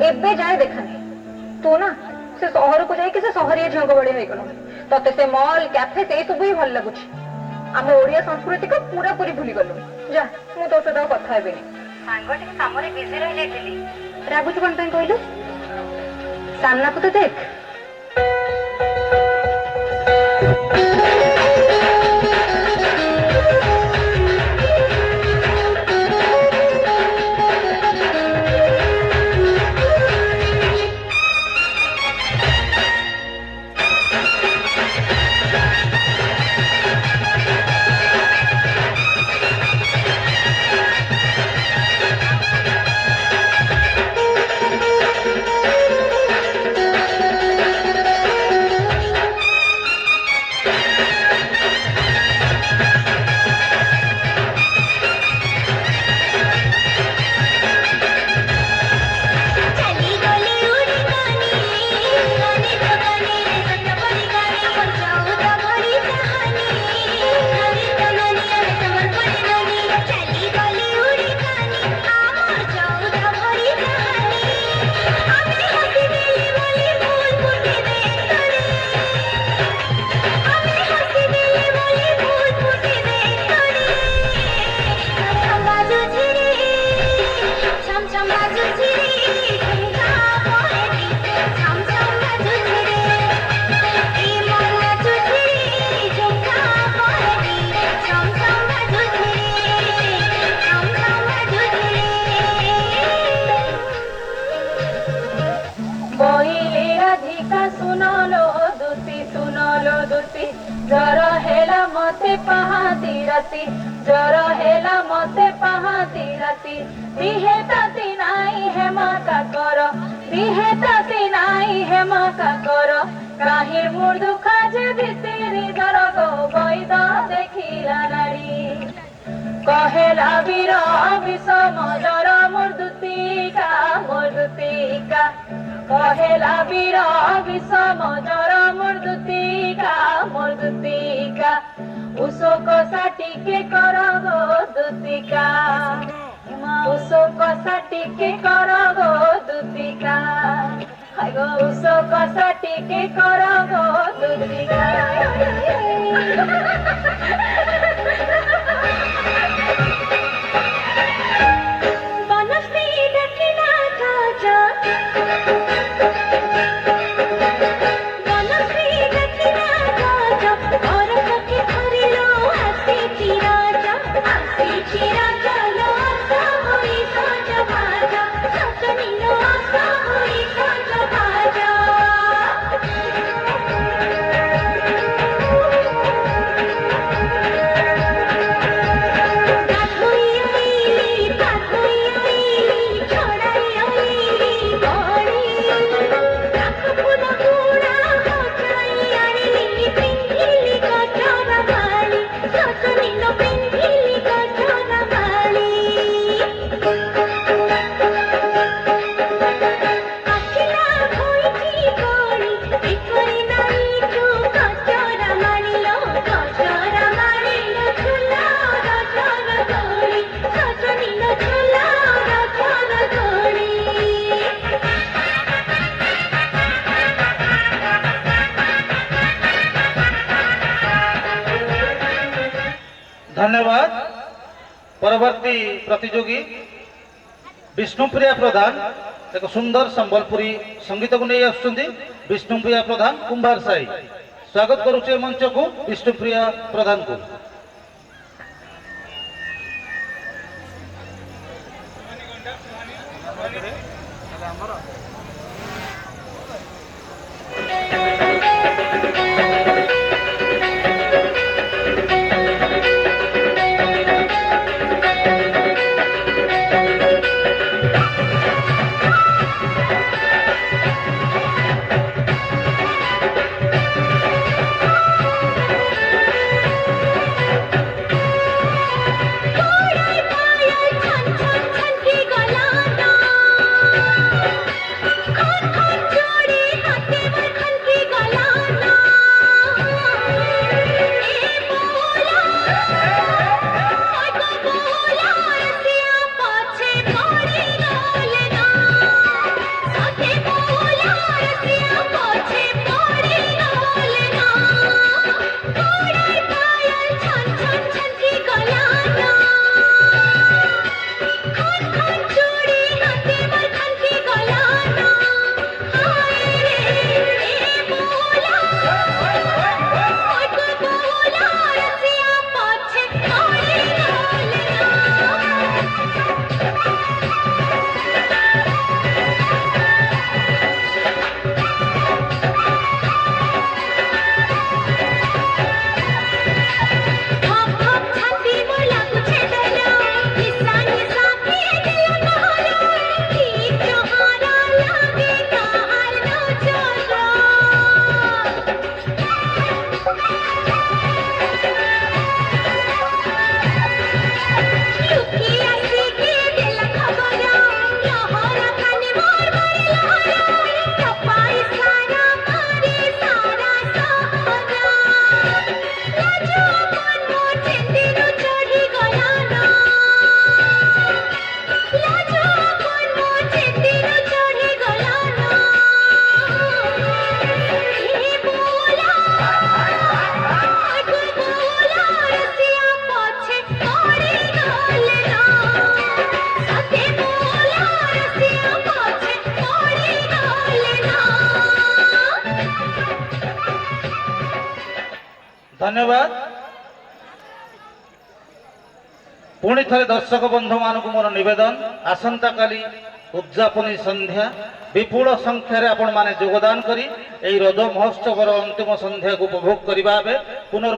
एबे जाए देखानी तू ना से सहर को जाई कि से सहरिया झंग बड़े होई गलो तते से मॉल कैफे से सब ही भल लागुछ हम ओडिया संस्कृति को पूरा पूरी भूली गलो जा मु तो सदा कथा हेबेनी सांगटे कामरे बिजी रह जाइली रागुच कोन पे कहलु सामना को तो देख जर हेला मते पहाती राती दिहे ताती नाई हे माका कर दिहे ताती नाई हे माका कर काहिर मोर दुखा जे भितरी जर गो बैद देखिला नारी कहेला वीर विषम जर मोर दुतिका कहेला वीर विषम जर मोर दुतिका उसो कसा टीके कर गो दुतिका उसो कसा टीके कर गो दुतिका उसो कसा टीके कर गो दुतिका धन्यवाद। परवर्ती प्रतियोगी विष्णुप्रिया प्रधान एक सुंदर संबलपुरी संगीत को नहीं आसुंदी विष्णुप्रिया प्रधान कुंभार साई स्वागत करुचे मंच को विष्णुप्रिया प्रधान को धन्यवाद। पुणी थे दर्शक बंधु मानक मोर निवेदन आसंता काली उद्यापनी संध्या विपुल संख्यार आपण माने योगदान करी एई रज महोत्सव अंतिम संध्या को उपभोग करिबा पुनर्